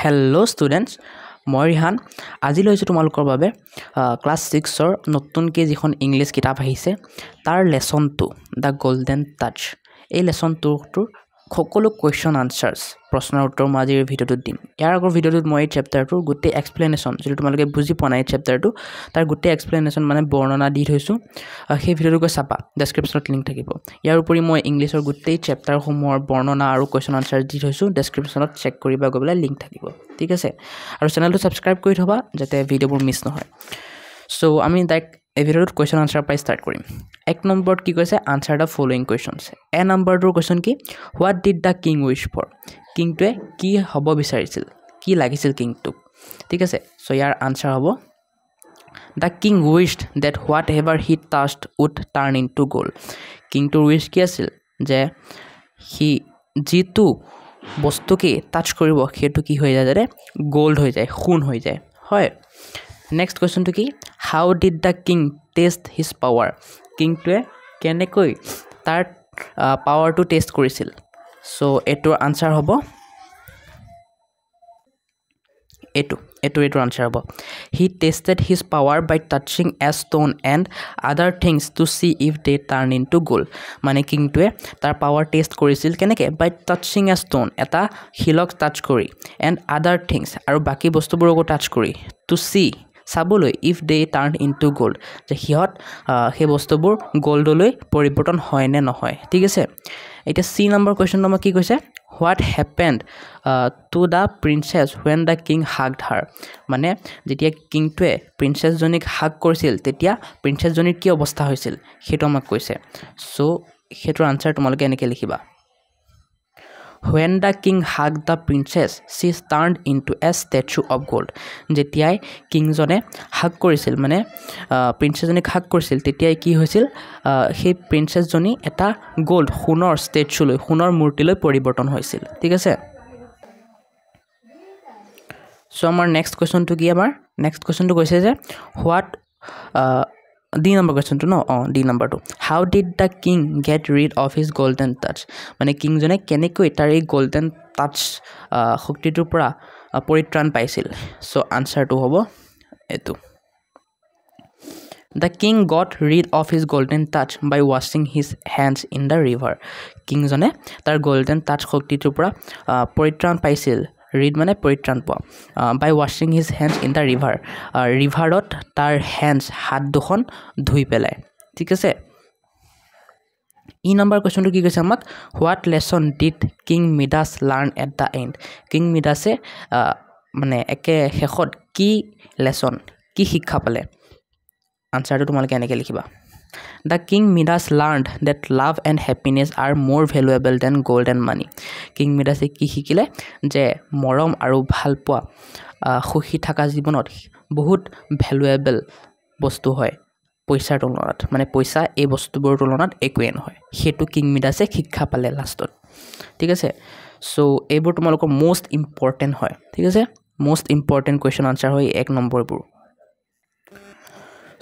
Hello students, মই ৰিহান আজি লৈছো তোমালোকৰ বাবে ক্লাস 6 ৰ নতুনকৈ যিখন ইংলিছ কিতাপ আহিছে তাৰ লেসন 2 দা গোল্ডেন টাচ এই লেসন 2 টোৰ সকলো কোৱেশ্চন আনসাৰ্স প্ৰশ্নৰ উত্তৰ মই আজিৰ ভিডিওটোত দিম ইয়াৰ আগৰ ভিডিওটোত মই এই চেপ্টাৰটোৰ গোটেই এক্সপ্লেনেশ্যন যদি তোমালোকে বুজি পোৱা নাই চেপ্টাৰটো তাৰ গোটেই এক্সপ্লেনেশ্যন মানে বৰ্ণনা দি থৈছো সেই ভিডিওটো গৈ চাবা ডেসক্ৰিপচনত লিংক থাকিব ইয়াৰ উপৰি মই ইংলিছৰ গোটেই চেপ্টাৰসমূহৰ বৰ্ণনা আৰু কোৱেশ্চন আনসাৰ দি থৈছো ডেসক্ৰিপচনত চেক কৰিবা গবলৈ লিংক থাকিব ঠিক আছে আৰু চেনেলটো সাবস্ক্ৰাইব কৰি থবা যাতে ভিডিওবোৰ মিছ নহয় সো আমি ডাইৰেক্ট এই ভিডিওটোত কোৱেশ্চন আনসাৰ পাই ষ্টাৰ্ট কৰিম এক নম্বৰত কি কৈছে answer the following questions A নম্বৰটোৰ কোৱেশ্চন কি what did the king wish for কিংটোৱে কি হ'ব বিচাৰিছিল কি লাগিছিল কিংটোক ঠিক আছে সো ইয়াৰ আনসাৰ হ'ব The king wished that whatever he touched would turn into gold. King to wish কি আছিল যে he জিতু বস্তুকে টাচ কৰিব হেতু কি হৈ যায় যে গোল্ড হৈ যায় খুন হৈ যায় হয় নেক্সট কোৱেশ্চন টু কি how did the king test his power king টোৱে কেনেকৈ তাৰ পাৱাৰ টু টেষ্ট কৰিছিল সো এটোৰ আনসাৰ হ'ব এটো answer হ'ব he tested his power by touching a stone and other things to see if they turn into gold মানে কিংটোৱে তাৰ power test কৰিছিল কেনেকৈ by touching a stone এটা হিলক টাচ কৰি and other things আৰু বাকি বস্তুবোৰকো টাচ কৰি to see চাবলৈ if they turn into gold যে হিহত সেই বস্তুবোৰ গোল্ডলৈ পৰিৱৰ্তন হয় নে নহয় ঠিক আছে এটা সি নম্বৰ কোৱেশ্চন নম্বৰ কি কৈছে what happened to the princess when the king hugged her মানে যেতিয়া কিংটোৱে প্ৰিন্সেছ জনীক হাগ কৰিছিল তেতিয়া প্ৰিন্সেছ জনীৰ কি অৱস্থা হৈছিল হেতু আমাক কৈছে সো হেতুৰ আনসাৰ তোমালোকে এনেকৈ লিখিবা when the king hugged the princess she turned into a statue of gold যেতিয়াই কিংজনে হাগ কৰিছিল মানে প্ৰিন্সেছ জনীক হাগ কৰিছিল তেতিয়াই কি হৈছিল সেই প্ৰিন্সেছ জনী এটা গোল্ড সোণৰ ষ্টেচুলৈ সোণৰ মূৰ্তিলৈ পৰিৱৰ্তন হৈছিল ঠিক আছে সো আমাৰ নেক্সট কোৱেশ্চনটো কি আমাৰ নেক্সট কোৱেশ্চনটো কৈছে যে হোৱাট ডি নম্বৰ কোৱেশ্চনটো ন ডি নম্বৰটো how did the king get rid of his golden touch মানে কিংজনে কেনেকৈ তাৰ এই গোল্ডেন টাচ শক্তিটোৰ পৰা পৰিত্ৰাণ পাইছিল সো আনসাৰটো হ'ব এটো The king got rid of his golden touch by washing his hands in the river. কিংজনে তাৰ গোল্ডেন টাচ শক্তিটোৰ পৰা পৰিত্ৰাণ পাইছিল ৰিড মানে পৰিত্ৰাণ পোৱা by washing his hands in the river ৰিভাৰত তাৰ hands হাত দুখন ধুই পেলাই ঠিক আছে ই নম্বৰ কোৱেশ্চনটো কি কৈছে আমাক what lesson did king midas learn at the end king midase মানে একে শেষত কি লেসন কি শিক্ষা পালে আনসাৰটো তোমালোকে এনেকৈ লিখিবা The king Midas learned that love and happiness are more valuable than gold and money. King Midas কি শিকিলে যে মৰম আৰু ভালপোৱা খুশি থকা জীৱনত বহুত ভ্যালুয়েবল বস্তু হয় পইচাৰ তুলনাত মানে পইচা এই বস্তুবোৰৰ তুলনাত একোৱেই নহয় হেতু কিং মিডাসে শিক্ষা পালে লাষ্টত ঠিক আছে সো এইবোৰ তোমালোকৰ মোস্ট ইম্পৰ্টেন্ট হয় ঠিক আছে মোস্ট ইম্পৰ্টেন্ট কোৱেশ্চন আনসাৰ হয় এক নম্বৰবোৰ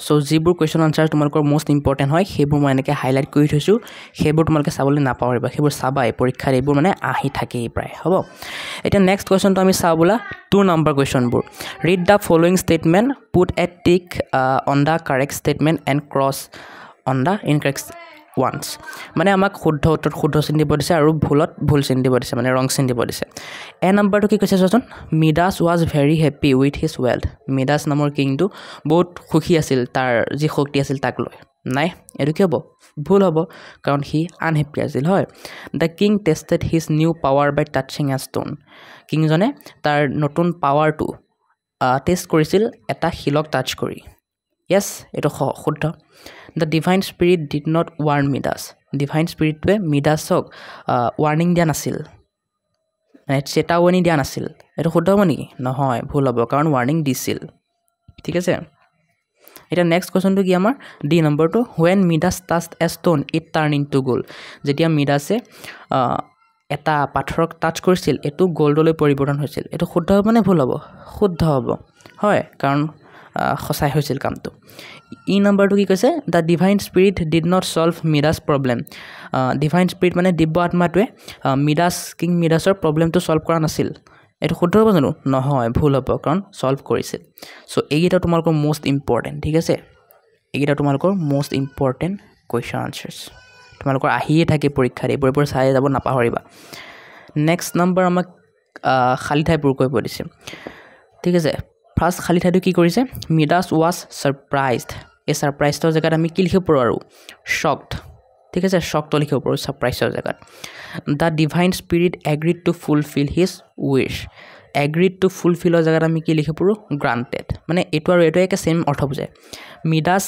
সো যিবোৰ কোৱেশ্চন আনসাৰ তোমালোকৰ মোস্ট ইম্পৰ্টেন্ট হয় সেইবোৰ মই এনেকৈ হাইলাইট কৰি থৈছো সেইবোৰ তোমালোকে চাবলৈ নাপাহৰিবা সেইবোৰ চাবাই পৰীক্ষাত এইবোৰ মানে আহি থাকেই প্ৰায় হ'ব এটা নেক্সট কোৱেশ্চনটো আমি চাও বলা 2 নম্বৰ কোৱেশ্চনবোৰ read the following statement put a tick on the correct statement and cross on the incorrect ones মানে আমাক শুদ্ধ উত্তৰত শুদ্ধ চিন দিব দিছে আৰু ভুলত ভুল চিন দিব দিছে মানে ৰং চিন দিব দিছে এ নম্বৰটো কি কৈছে চোৱাচোন Midas was very happy with his wealth Midas নামৰ কিংটো বহুত সুখী আছিল তাৰ যি শক্তি আছিল তাক লৈ নাই এটো কি হ'ব ভুল হ'ব কাৰণ হি আনহেপি আছিল হয় the king tested his new power by touching a stone কিংজনে তাৰ নতুন পাৱাৰটো টেষ্ট কৰিছিল এটা শিলক টাচ কৰি yes এটো শুদ্ধ The divine spirit did not warn Midas. Divine spirit টোৱে মিডাসক ওয়াৰ্নিং দিয়া নাছিল মানে চেতাৱনী দিয়া নাছিল এটো শুদ্ধ হ'ব নেকি নহয় ভুল হ'ব কাৰণ ওয়াৰ্নিং দিছিল ঠিক আছে এটা নেক্সট কোৱেশ্চনটো কি আমাৰ ডি নম্বৰটো when Midas touched a stone it turned into gold যেতিয়া মিডাসে এটা পাথৰক টাচ কৰিছিল এটো গোল্ডলৈ পৰিৱৰ্তন হৈছিল এটো শুদ্ধ হ'ব নে ভুল হ'ব শুদ্ধ হ'ব হয় কাৰণ খসাই হৈছিল কামটো ই নম্বৰটো কি কৈছে the divine spirit did not solve Midas problem divine spirit মানে দিব্য আত্মাটোৱে মিডাস কিং মিডাসৰ প্ৰবলেমটো সলভ কৰা নাছিল এইটো শুদ্ধ হ'ব জানো নহয় ভুল হ'ব কাৰণ সলভ কৰিছিল সো এইটা তোমালোকৰ মোস্ট ইম্পৰ্টেন্ট ঠিক আছে এইটা তোমালোকৰ মোস্ট ইম্পৰ্টেন্ট কোৱেশ্চন আনসাৰ্স তোমালোকৰ আহিয়ে থাকে পৰীক্ষাত এইবোৰ চাই যাব নাপাহৰিবা নেক্সট নম্বৰ আমাক খালি ঠাই পূৰ কৰিব দিছে ঠিক আছে ফাৰ্স্ট খালি ঠাইটো কি কৰিছে মিডাছ ওয়াজ সাৰপ্ৰাইজড এই সাৰপ্ৰাইজৰ জায়গাত আমি কি লিখিব পাৰো আৰু শকড ঠিক আছে শকড লিখিব পাৰো সাৰপ্ৰাইজৰ জায়গাত the divine spirit agreed to fulfil his wish agreed to ফুলফিলৰ জায়গাত আমি কি লিখিব পাৰো গ্ৰান্টেড মানে এটো আৰু এটো একে সেম অৰ্থ বুজায় মিডাছ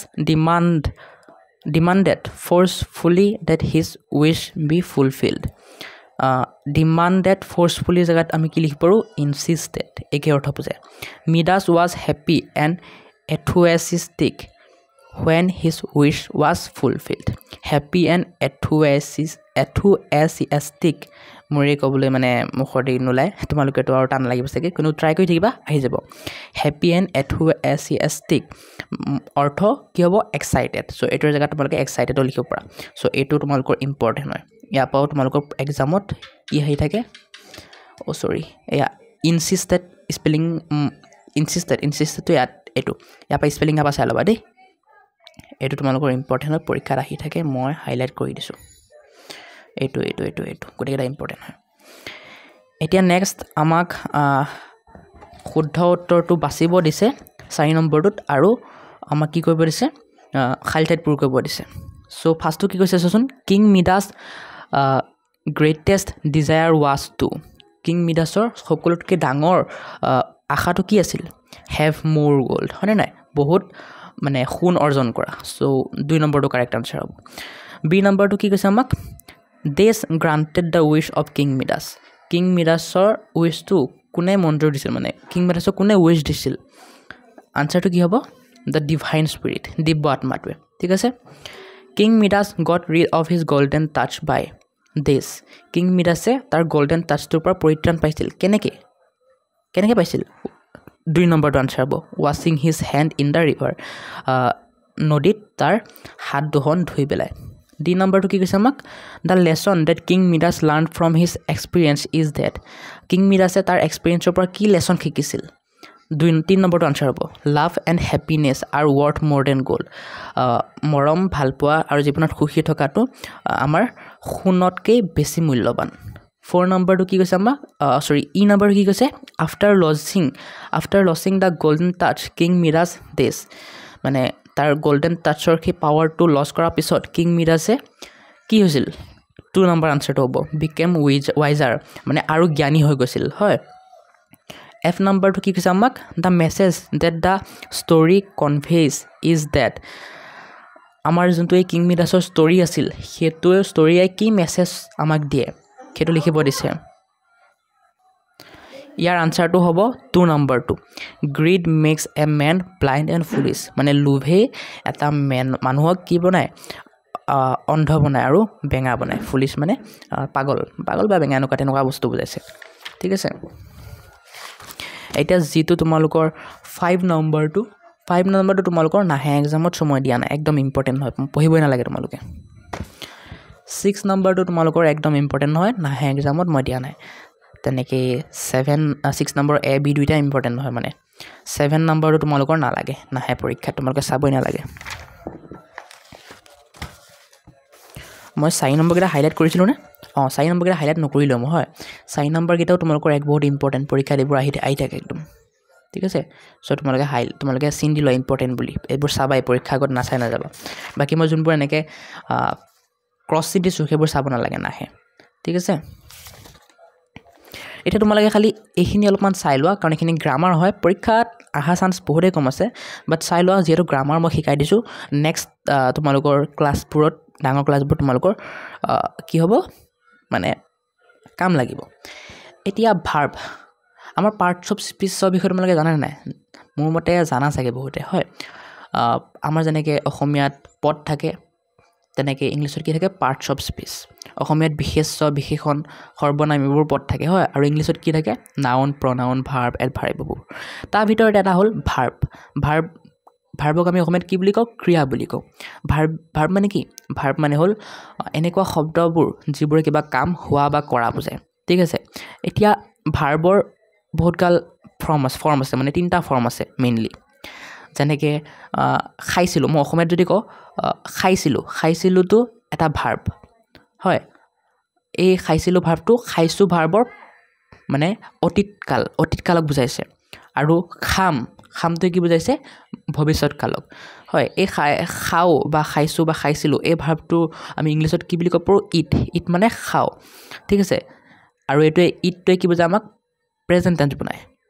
demanded forcefully that his wish be fulfilled demanded forcefully জায়গাত আমি কি লিখিব পাৰো insisted একে অৰ্থ বুজায় Midas was happy and enthusiastic when his wish was fulfilled happy and enthusiastic মৰে কবলে মানে মুখৰ দি নলাই তোমালোকে তো আৰু টান লাগিব সকে কোনো ট্ৰাই কৰি থাকিবা আহি যাব happy and enthusiastic অৰ্থ কি হ'ব excited সো এটোৰ জায়গা তোমালোকে excited লিখিব পাৰা সো এটো তোমালোকৰ ইম্পৰ্টেন্ট হয় ইয়া পাও তোমালোকৰ এক্সামত কি হৈ থাকে ও সৰি ইয়া insisted স্পেলিং insisted তো এটো ইয়া পা স্পেলিং আপা চাই লবা দেই এটো তোমালোকৰ ইম্পৰ্টেন্ট হয় পৰীক্ষাত আহি থাকে মই হাইলাইট কৰি দিছো এটো গোটেইটা ইম্পৰ্টেন্ট হয় এতিয়া নেক্সট আমাক শুদ্ধ উত্তৰটো বাছিব দিছে 4 নম্বৰটোত আৰু আমাক কি কৰিব দিছে খালি ঠাইত পূৰ কৰিব দিছে সো ফাৰ্স্টটো কি কৈছে চোন কিং মিডাছ গ্ৰেটেষ্ট ডিজায়াৰ ওয়াজ টু কিং মিডাছৰ সকলোতকৈ ডাঙৰ আশাটো কি আছিল হেভ মোৰ গোল্ড হয়নে নাই বহুত মানে সোণ অৰ্জন কৰা সো 2 নম্বৰটো কাৰেক্ট আনসাৰ হ'ব বি নম্বৰটো কি কৈছে আমাক This granted the wish of King Midas. King Midasৰ wish to কোনে মঞ্জুৰ দিছিল মানে King Midasৰ কোনে wish দিছিল আনসাৰটো কি হ'ব the divine spirit দিব্য আত্মাটোৱে ঠিক আছে King Midas got rid of his golden touch by this King Midasে তাৰ golden touchটোৰ পৰা পৰিত্ৰাণ পাইছিল কেনেকৈ পাইছিল 2 নম্বৰটো আনসাৰ হ'ব washing his hand in the river নদীত তাৰ হাত দুখন ধুই পেলাই D number 2 কি কৈছে আমাক the lesson that King Midas learned from his experience is that King Midas তাৰ এক্সপেৰিয়েন্সৰ পৰা কি লেসন শিকিছিল 3 নম্বৰটো আনসাৰ হ'ব love and happiness are worth more than gold মৰম ভালপোৱা আৰু জীৱনত খুশি থকাটো আমাৰ সোণতকৈ বেছি মূল্যৱান 4 নম্বৰটো কি কৈছে আমাক সৰি ই নম্বৰ কি কৈছে after losing the golden touch King Midas this মানে তাৰ গোল্ডেন টাচৰ কি পাৱাৰটো লস কৰাৰ পিছত কিং মিডাছে কি হৈছিল 2 নম্বৰ আনসাৰটো হ'ব became wiser মানে আৰু জ্ঞানী হৈ গৈছিল হয় F নম্বৰটো কি কৈছে আমাক the message that the story conveys is that আমাৰ যোনটো এই কিং মিডাছৰ ষ্টৰী আছিল হেতু ষ্টৰীয়ে কি মেছেজ আমাক দিয়ে হেতু লিখিব দিছে ইয়াৰ আনসাৰটো হ'ব 2 নম্বৰটো greed makes a man blind and foolish মানে লোভে এটা মানুহক কি বনায় অন্ধ বনায় আৰু বেঙা বনায় foolish মানে পাগল বা বেঙা এনেকুৱা বস্তু বুজাইছে ঠিক আছে এটা যেটো তোমালোকৰ 5 নম্বৰটো তোমালোকৰ নাহে এক্সামত সময় দিয়া নাই একদম ইম্পৰ্টেন্ট হয় পঢ়িবই নালাগে তোমালোকে 6 নম্বৰটো তোমালোকৰ একদম ইম্পৰ্টেন্ট হয় নাহে এক্সামত মই দিয়া নাই তেনেকে 6 নম্বৰ A B দুইটা ইম্পৰ্টেন্ট হয় মানে 7 নম্বৰটো তোমালোকৰ নালাগে নাহে পৰীক্ষা তোমালোকে চাবই নালাগে মই 4 নম্বৰ কেটা হাইলাইট কৰিছিলো না 4 নম্বৰ কেটা হাইলাইট নকৰিলো মই হয় 4 নম্বৰ কেটাও তোমালোকৰ এক বহুত ইম্পৰ্টেন্ট পৰীক্ষা দিব আহি থাকে একদম ঠিক আছে সো তোমালোকে চিন দিলো ইম্পৰ্টেন্ট বুলি এইবোৰ চাবাই পৰীক্ষা আগত নাচাই না যাবা বাকি মই যোনবোৰ এনেকে ক্ৰস চিন দিছো সেইবোৰ চাব নালাগে নাহে ঠিক আছে এটা তোমালোকে খালি এইখিনি অলপমান চাই লোৱা কাৰণ এইখিনি গ্ৰামাৰ হয় পৰীক্ষাত আহা চান্স বহুতে কম আছে বাট চাই লোৱা যেটো গ্ৰামাৰ মই শিকাই দিছো নেক্সট তোমালোকৰ ক্লাছবোৰত ডাঙৰ ক্লাছবোৰ তোমালোকৰ কি হ'ব মানে কাম লাগিব এতিয়া ভাৰ্ব আমাৰ পাৰ্টস অফ স্পীচৰ বিষয়ে তোমালোকে জানা নাই মোৰ মতে জানা চাগে বহুতে হয় আমাৰ যেনেকৈ অসমীয়াত পদ থাকে তেনেকৈ ইংলিছত কি থাকে পাৰ্টস অফ স্পীচ অসমীয়াত বিশেষ্য বিশেষণ সৰ্বনাম এইবোৰ পদ থাকে হয় আৰু ইংলিছত কি থাকে নাউন প্ৰনাউন ভাৰ্ব এডভাৰ্ববোৰ তাৰ ভিতৰত এটা হ'ল ভাৰ্বক আমি অসমীয়াত কি বুলি কওঁ ক্ৰিয়া বুলি কওঁ ভাৰ্ব মানে কি ভাৰ্ব মানে হ'ল এনেকুৱা শব্দবোৰ যিবোৰে কিবা কাম হোৱা বা কৰা বুজায় ঠিক আছে এতিয়া ভাৰ্বৰ বহুতগাল ফৰ্ম আছে মানে 3টা ফৰ্ম আছে মেইনলি যেনেকৈ খাইছিলোঁ মই অসমীয়াত যদি কওঁ খাইছিলোঁতো এটা ভাৰ্ব হয় এই খাইছিলোঁ ভাৰ্বটো খাইছোঁ ভাৰ্বৰ মানে অতীতকালক বুজাইছে আৰু খামটোৱে কি বুজাইছে ভৱিষ্যৎকালক হয় এই খাওঁ বা খাইছোঁ বা খাইছিলোঁ এই ভাৰ্বটো আমি ইংলিছত কি বুলি ক'ব পাৰোঁ ইট মানে খাওঁ ঠিক আছে আৰু ইটটোৱে কি বুজায় আমাক প্ৰেজেণ্ট টেন্স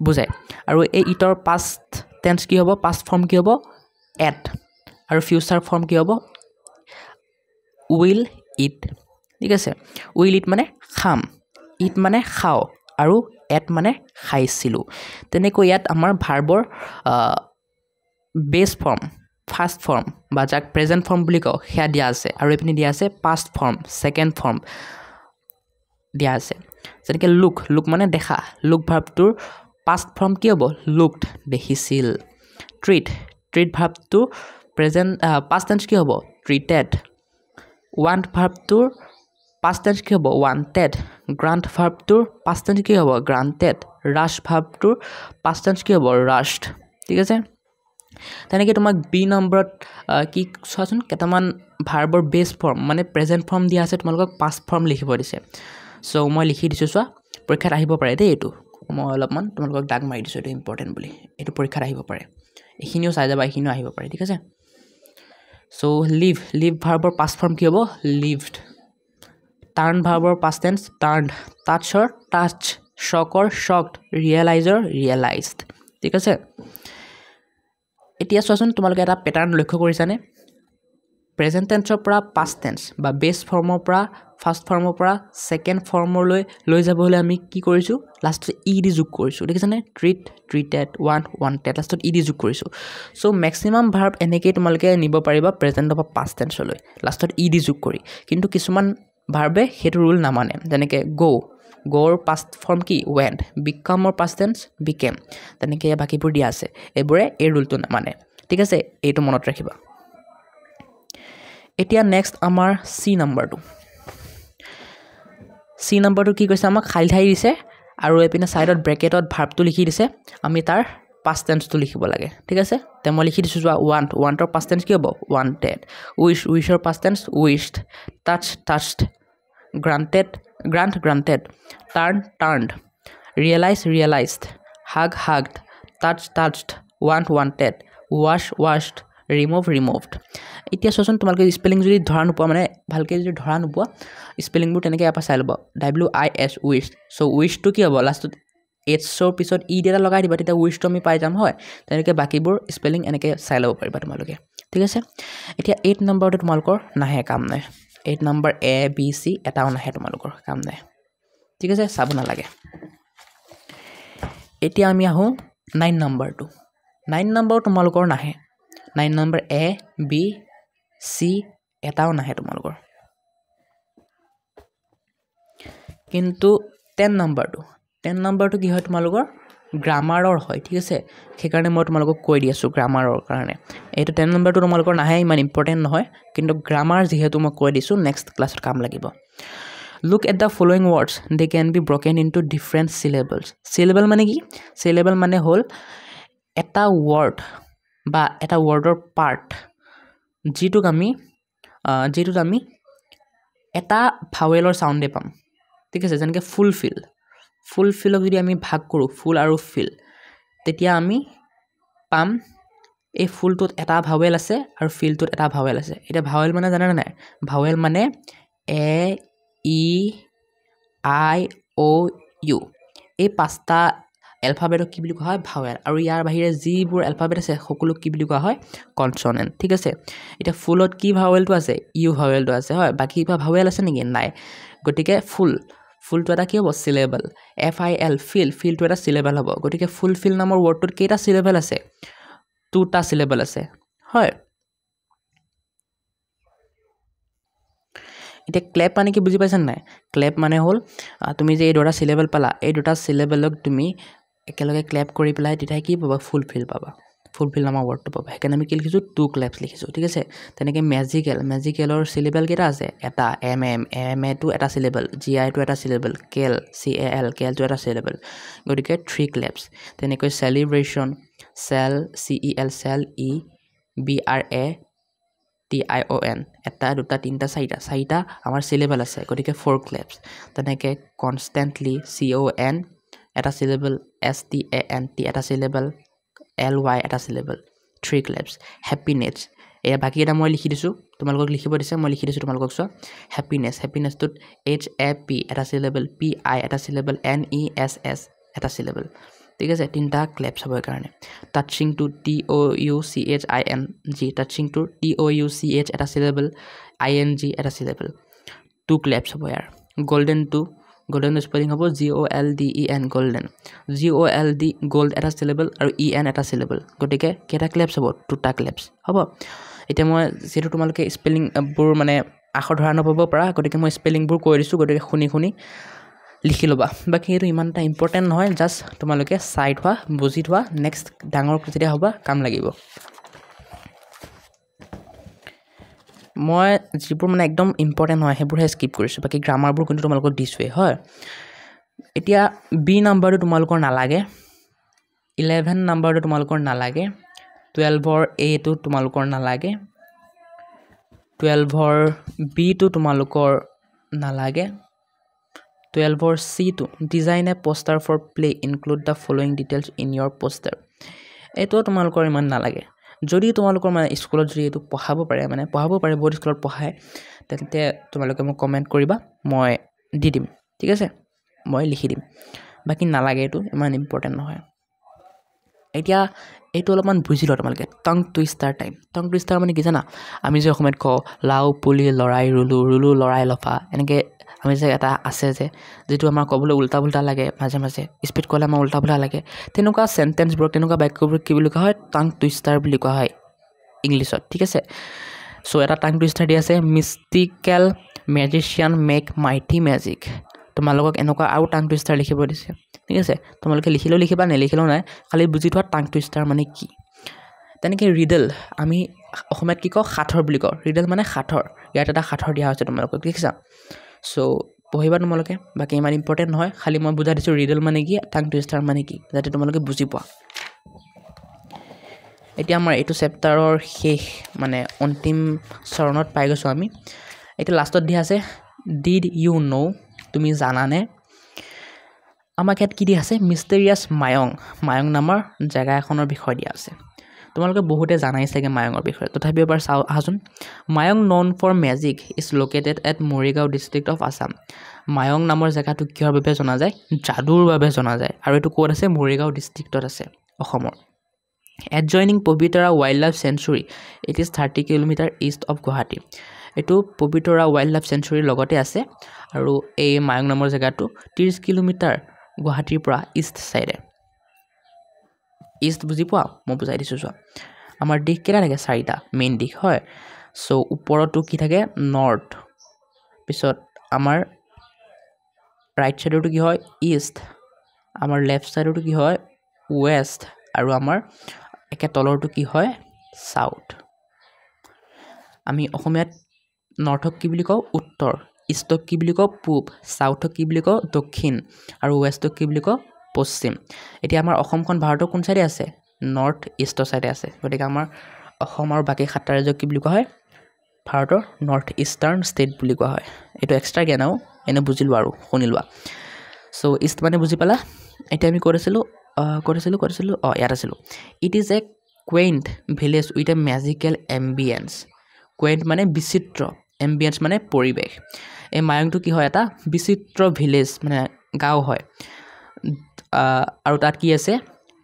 বুজায় আৰু এই ইটৰ পাষ্ট টেন্স কি হ'ব পাষ্ট ফৰ্ম কি হ'ব এট আৰু ফিউচাৰ ফৰ্ম কি হ'ব উইল ইট ঠিক আছে উইল ইট মানে খাম ইট মানে খাওঁ আৰু এট মানে খাইছিলোঁ তেনেকৈ ইয়াত আমাৰ ভাৰ্বৰ বেছ ফৰ্ম ফাৰ্ষ্ট ফৰ্ম বা যাক প্ৰেজেণ্ট ফৰ্ম বুলি কওঁ সেয়া দিয়া আছে আৰু এইপিনে দিয়া আছে পাষ্ট ফৰ্ম ছেকেণ্ড ফৰ্ম দিয়া আছে যেনেকৈ লুক মানে দেখা লুক ভাৰ্বটোৰ পাষ্ট ফৰ্ম কি হ'ব লুকড দেখিছিল ট্ৰিট ভাৰ্বটো প্ৰেজেণ্ট পাষ্ট টেন্স কি হ'ব ট্ৰিটেড ৱান্ট ভাৰ্বটোৰ পাষ্ট টেন্স কি হ'ব ৱান্টেড গ্ৰাণ্ট ভাৰ্বটোৰ পাষ্ট টেন্স কি হ'ব গ্ৰাণ্টেড ৰাছ ভাৰ্বটোৰ পাষ্ট টেন্স কি হ'ব ৰাছড ঠিক আছে তেনেকৈ তোমাক বি নম্বৰত কি চোৱাচোন কেইটামান ভাৰ্বৰ বেছ ফৰ্ম মানে প্ৰেজেণ্ট ফৰ্ম দিয়া আছে তোমালোকক পাষ্ট ফৰ্ম লিখিব দিছে চ' মই লিখি দিছোঁ চোৱা পৰীক্ষাত আহিব পাৰে দেই এইটো মই অলপমান তোমালোকক দাগ মাৰি দিছোঁ এইটো ইম্পৰ্টেণ্ট বুলি এইটো পৰীক্ষাত আহিব পাৰে এইখিনিও চাই যাবা এইখিনিও আহিব পাৰে ঠিক আছে চ' লিভ ভাৰ্বৰ পাষ্ট ফৰ্ম কি হ'ব লিভড টাৰ্ণ ভাৰ্বৰ পাষ্ট টেন্স টাৰ্ণড টাচৰ টাচ শ্বকৰ শ্বকড ৰিয়েলাইজৰ ৰিয়েলাইজড ঠিক আছে এতিয়া চোৱাচোন তোমালোকে এটা পেটাৰ্ণ লক্ষ্য কৰিছানে প্ৰেজেণ্ট টেন্সৰ পৰা পাষ্ট টেন্স বা বেছ ফৰ্মৰ পৰা ফাৰ্ষ্ট ফৰ্মৰ পৰা ছেকেণ্ড ফৰ্মলৈ লৈ যাব হ'লে আমি কি কৰিছোঁ লাষ্টত ই ডি যোগ কৰিছোঁ দেখিছানে ট্ৰিটেড ৱান্টেড লাষ্টত ই ডি যোগ কৰিছোঁ চ' মেক্সিমাম ভাৰ্ব এনেকৈয়ে তোমালোকে নিব পাৰিবা প্ৰেজেণ্টৰ পৰা পাষ্ট টেন্সলৈ লাষ্টত ই ডি যোগ কৰি কিন্তু কিছুমান ভাৰ্বে সেইটো ৰুল নামানে যেনেকৈ গ'ৰ পাষ্ট ফৰ্ম কি ৱেণ্ট বিকামৰ পাষ্ট টেন্স বিকেম তেনেকৈ বাকীবোৰ দিয়া আছে এইবোৰে এই ৰুলটো নামানে ঠিক আছে এইটো মনত ৰাখিবা এতিয়া নেক্সট আমাৰ চি নম্বৰটো কি কৈছে আমাক খালী ঠাই দিছে আৰু এইপিনে ছাইডত ব্ৰেকেটত ভাৰ্বটো লিখি দিছে আমি তাৰ পাষ্ট টেন্সটো লিখিব লাগে ঠিক আছে তে মই লিখি দিছোঁ যোৱা ৱাণ্টৰ পাষ্ট টেন্স কি হ'ব ৱাণ্টেড উইছৰ past tense wished touched granted turned realised hugged touched wanted washed removed এতিয়া চোৱাচোন তোমালোকে স্পেলিং যদি ধৰা নোপোৱা মানে ভালকৈ যদি ধৰা নোপোৱা স্পেলিংবোৰ তেনেকৈ এবাৰ চাই ল'ব WIS উইছড চ' উইছটো কি হ'ব লাষ্টত এইচৰ পিছত ই এটা লগাই দিবা তেতিয়া উইছটো আমি পাই যাম হয় তেনেকৈ বাকীবোৰ স্পেলিং এনেকৈ চাই ল'ব পাৰিবা তোমালোকে ঠিক আছে এতিয়া 8 নম্বৰটো তোমালোকৰ নাহে কাম নাই 8 নম্বৰ ABC এটাও নাহে তোমালোকৰ কাম নাই ঠিক আছে চাব নালাগে এতিয়া আমি আহোঁ 9 নম্বৰ তোমালোকৰ নাহে 9 নম্বৰ ABC এটাও নাহে তোমালোকৰ কিন্তু 10 নম্বৰটো কি হয় তোমালোকৰ গ্ৰামাৰৰ হয় ঠিক আছে সেইকাৰণে মই তোমালোকক কৈ দি আছোঁ গ্ৰামাৰৰ কাৰণে এইটো 10 নম্বৰটো তোমালোকৰ নাহে ইমান ইম্পৰ্টেণ্ট নহয় কিন্তু গ্ৰামাৰ যিহেতু মই কৈ দিছোঁ নেক্সট ক্লাছত কাম লাগিব look at the following words they can be broken into different syllable মানে কি চিলেবল মানে হ'ল এটা ৱৰ্ড বা এটা ৱৰ্ডৰ পাৰ্ট যিটোত আমি এটা ভাৱেলৰ চাউণ্ডে পাম ঠিক আছে যেনেকৈ ফুলফিলক যদি আমি ভাগ কৰোঁ ফুল আৰু ফিল তেতিয়া আমি পাম এই ফুলটোত এটা ভাৱেল আছে আৰু ফিলটোত এটা ভাৱেল আছে এতিয়া ভাৱেল মানে জানেনে নাই ভাৱেল মানে AEIOU এই 5টা এলফাবেটক কি বুলি কোৱা হয় ভাৱেল আৰু ইয়াৰ বাহিৰে যিবোৰ এলফাবেট আছে সকলো কি বুলি কোৱা হয় কনচনেণ্ট ঠিক আছে এতিয়া ফুলত কি ভাৱেলটো আছে ইউ ভাৱেলটো আছে হয় বাকী কিবা ভাৱেল আছে নেকি নাই গতিকে ফুলটো এটা কি হ'ব চিলেবল FIL ফিলটো এটা চিলেবল হ'ব গতিকে ফুলফিল নামৰ ৱৰ্ডটোত কেইটা চিলেবল আছে 2টা চিলেবল আছে হয় এতিয়া ক্লেপ মানে কি বুজি পাইছানে নাই ক্লেপ মানে হ'ল তুমি যে এই দুটা চিলেবল পালা এই দুটা চিলেবলক তুমি একেলগে ক্লেপ কৰি পেলাই তেতিয়া কি পাবা ফুলফিল পাবা ফুলফিল নামৰ ৱৰ্ডটো পাবা সেইকাৰণে আমি কি লিখিছোঁ টু ক্লেপছ লিখিছোঁ ঠিক আছে তেনেকৈ মেজিকেলৰ চিলেবল কেইটা আছে এটা এম এটো এটা চিলেবল GIটো এটা চিলেবল CAL কেলটো এটা চিলেবল গতিকে 3 ক্লেপছ তেনেকৈ চেলিব্ৰেশ্যন CEL BRATION এটা দুটা তিনিটা চাৰিটা আমাৰ চিলেবল আছে গতিকে 4 ক্লেপছ তেনেকৈ কনষ্টেণ্টলি CON এটা চিলেবল STANT এটা চিলেবল LY এটা চিলেবল 3 ক্লেপছ হেপিনেছ এয়া বাকী এটা মই লিখি দিছোঁ তোমালোকক লিখিব দিছে মই লিখি দিছোঁ তোমালোকক চোৱা হেপিনেছটোত HAP এটা চিলেবল PI এটা চিলেবল NESS এটা চিলেবল ঠিক আছে তিনিটা ক্লেপছ হ'ব কাৰণে টাচিংটো TOUCHING টাচিংটো TOUCH এটা চিলেবল ING এটা চিলেবল 2 ক্লেপছ হ'ব ইয়াৰ গোল্ডেন স্পেলিং হ'ব GOLDEN গোল্ডেন GOLD গোল্ড এটা চিলেবল আৰু EN এটা চিলেবল গতিকে কেইটা ক্লেপছ হ'ব 2টা ক্লেপছ হ'ব এতিয়া মই যিহেতু তোমালোকে স্পেলিংবোৰ মানে আখৰ ধৰা নপাব পাৰা গতিকে মই স্পেলিংবোৰ কৈ দিছোঁ গতিকে শুনি লিখি ল'বা বাকী এইটো ইমান এটা ইম্পৰ্টেণ্ট নহয় জাষ্ট তোমালোকে চাই থোৱা বুজি থোৱা নেক্সট ডাঙৰ যেতিয়া হ'বা কাম লাগিব মই যিবোৰ মানে একদম ইম্পৰ্টেণ্ট নহয় সেইবোৰহে স্কিপ কৰিছোঁ বাকী গ্ৰামাৰবোৰ কিন্তু তোমালোকক দিছোঁৱেই হয় এতিয়া B নাম্বাৰটো তোমালোকৰ নালাগে 11 নাম্বাৰটো তোমালোকৰ নালাগে 12ৰ Aটো তোমালোকৰ নালাগে 12ৰ Bটো তোমালোকৰ নালাগে 12ৰ Cটো design a poster for play include the following details in your poster এইটো তোমালোকৰ ইমান নালাগে যদি তোমালোকৰ মানে স্কুলত যদি এইটো পঢ়াব পাৰে বহুত স্কুলত পঢ়ায় তেন্তে তোমালোকে মোক কমেণ্ট কৰিবা মই দি দিম ঠিক আছে মই লিখি দিম বাকী নালাগে এইটো ইমান ইম্পৰ্টেণ্ট নহয় এতিয়া এইটো অলপমান বুজি লোৱা তোমালোকে Tong twister time Tong twister মানে কি জানা আমি যে অসমীয়াত কওঁ লাও পুলি লৰাই ৰুলো লৰাই লফা এনেকৈ আমি যে এটা আছে যে যিটো আমাৰ ক'বলৈ উল্টা পুল্টা লাগে মাজে স্পীড ক'লে আমাৰ উল্টা পুল্টা লাগে তেনেকুৱা চেণ্টেন্সবোৰ তেনেকুৱা বাক্যবোৰ কি বুলি কোৱা হয় টাং টুইষ্টাৰ বুলি কোৱা হয় ইংলিছত ঠিক আছে চ' এটা টাং টুইষ্টাৰ দি আছে মিষ্টিকেল মেজিচিয়ান মেক মাইটি মেজিক তোমালোকক এনেকুৱা আৰু টাং টুইষ্টাৰ লিখিব দিছে ঠিক আছে তোমালোকে লিখিলেও লিখিবা নেলিখিলেও নাই খালি বুজি থোৱা টাং টুইষ্টাৰ মানে কি তেনেকৈ ৰিডল আমি অসমীয়াত কি কওঁ সাঁথৰ বুলি কওঁ ৰিডল মানে সাঁথৰ ইয়াত এটা সাঁথৰ দিয়া হৈছে তোমালোকক দেখিছা চ' পঢ়িবা তোমালোকে বাকী ইমান ইম্পৰ্টেণ্ট নহয় খালি মই বুজাই দিছোঁ ৰিডল মানে কি টাং টুইষ্টাৰ মানে কি যাতে তোমালোকে বুজি পোৱা এতিয়া আমাৰ এইটো চেপ্টাৰৰ শেষ মানে অন্তিম চৰণত পাই গৈছোঁ আমি এতিয়া লাষ্টত দিয়া আছে ডিড ইউ ন' তুমি জানানে আমাক ইয়াত কি দিয়া আছে মিষ্টেৰিয়াছ মায়ং নামৰ জেগা এখনৰ বিষয়ে দিয়া আছে তোমালোকে বহুতে জানাই চাগে মায়ঙৰ বিষয়ে তথাপিও এবাৰ চাওঁ আহাচোন Mayong known for magic is located at Morigaon district of Assam Mayong নামৰ জেগাটো কিহৰ বাবে জনা যায় যাদুৰ বাবে জনা যায় আৰু এইটো ক'ত আছে মৰিগাঁও ডিষ্ট্ৰিক্টত আছে অসমৰ adjoining Pobitora wildlife sanctuary it is 30 kilometre east of Guwahati এইটো পবিতৰা ৱাইল্ড লাইফ চেঞ্চুৰীৰ লগতে আছে আৰু এই মায়ং নামৰ জেগাটো 30 কিলোমিটাৰ গুৱাহাটীৰ পৰা ইষ্ট চাইডে ইষ্ট বুজি পোৱা মই বুজাই দিছোঁ চোৱা আমাৰ দিশ কেইটা থাকে 4টা মেইন দিশ হয় চ' ওপৰতো কি থাকে নৰ্থ পিছত আমাৰ ৰাইট চাইডৰটো কি হয় ইষ্ট আমাৰ লেফ্ট চাইডৰটো কি হয় ৱেষ্ট আৰু আমাৰ একে তলৰটো কি হয় চাউথ আমি অসমীয়াত নৰ্থক কি বুলি কওঁ উত্তৰ ইষ্টক কি বুলি কওঁ পূব চাউথক কি বুলি কওঁ দক্ষিণ আৰু ৱেষ্টক কি বুলি কওঁ পশ্চিম এতিয়া আমাৰ অসমখন ভাৰতৰ কোন চাইডে আছে নৰ্থ ইষ্টৰ চাইডে আছে গতিকে আমাৰ অসম আৰু বাকী 7টা ৰাজ্যক কি বুলি কোৱা হয় ভাৰতৰ নৰ্থ ইষ্টাৰ্ণ ষ্টেট বুলি কোৱা হয় এইটো এক্সট্ৰা জ্ঞান আৰু এনে বুজি লোৱা আৰু শুনি লোৱা চ' ইষ্ট মানে বুজি পালা এতিয়া আমি ক'ত আছিলোঁ ইয়াত আছিলোঁ it is a quaint village with a magical ambience quaint মানে বিচিত্ৰ এম্বিয়েন্স মানে পৰিৱেশ এই মায়ংটো কি হয় এটা বিচিত্ৰ ভিলেজ মানে গাঁও হয় আৰু তাত কি আছে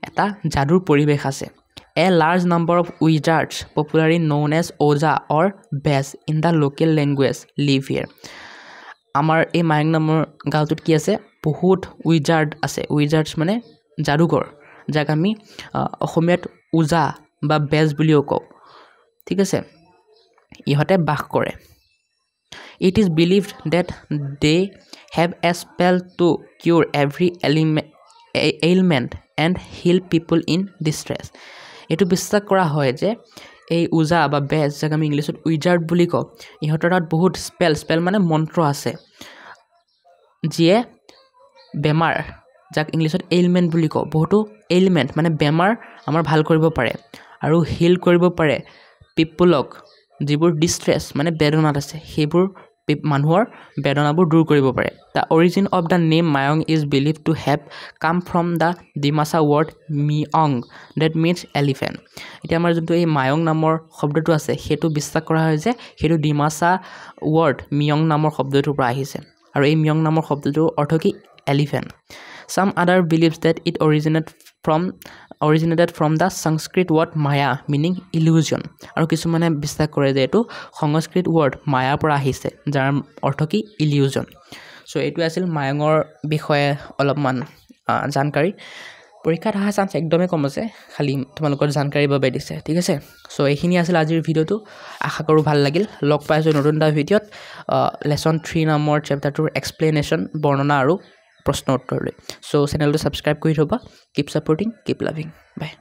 এটা যাদুৰ পৰিৱেশ আছে a large number of wizards popularly known as ojha or bez in the local language live here আমাৰ এই মায়ং নামৰ গাঁওটোত কি আছে বহুত উইজাৰ্ড আছে উইজাৰ্ডছ মানে যাদুকৰ যাক আমি অসমীয়াত ওজা বা বেজ বুলিও কওঁ ঠিক আছে ইহঁতে বাস কৰে it is believed that they have a spell to cure every ailment and heal people in distress এইটো বিশ্বাস কৰা হয় যে এই ওজা বা বেজ যাক আমি ইংলিছত উইজাৰ্ড বুলি কওঁ ইহঁতৰ তাত বহুত স্পেল মানে মন্ত্ৰ আছে যিয়ে বেমাৰ যাক ইংলিছত এইলমেণ্ট বুলি কওঁ বহুতো এইলমেণ্ট মানে বেমাৰ আমাৰ ভাল কৰিব পাৰে আৰু হিল কৰিব পাৰে পিপলক যিবোৰ ডিষ্ট্ৰেছ মানে বেদনাত আছে সেইবোৰ মানুহৰ বেদনাবোৰ দূৰ কৰিব পাৰে the origin of the name Mayong is believe to have come from the Dimasa word miyong that means elephant এতিয়া আমাৰ যোনটো এই মায়ং নামৰ শব্দটো আছে সেইটো বিশ্বাস কৰা হয় যে সেইটো ডিমাছা ৱৰ্ড মিয়ং নামৰ শব্দটোৰ পৰা আহিছে আৰু এই মিয়ং নামৰ শব্দটোৰ অৰ্থ কি elephant some other believes that it originated from the Sanskrit word maya meaning illusion আৰু কিছুমানে বিশ্বাস কৰে যে এটো সংস্কৃত word মায়া পৰা আহিছে যাৰ অৰ্থ কি illusion সো এটো আছিল মায়ঙৰ বিষয়ে অলপমান জানকাৰী পৰীক্ষাত অহা চান্স একদমে কম আছে খালি তোমালোকৰ জানকাৰী বাবে দিছে ঠিক আছে সো এইখিনি আছিল আজিৰ ভিডিওটো আশা কৰো ভাল লাগিল লগ পাইছো নতুন এটা ভিডিওত লেসন 3 নামৰ চেপ্টাৰটোৰ এক্সপ্লেনেশ্যন বৰ্ণনা আৰু প্ৰশ্ন উত্তৰ লৈ সো চেনেলটো সাবস্ক্ৰাইব কৰি থবা কিপ সাপোৰ্টিং কিপ লাভিং বাই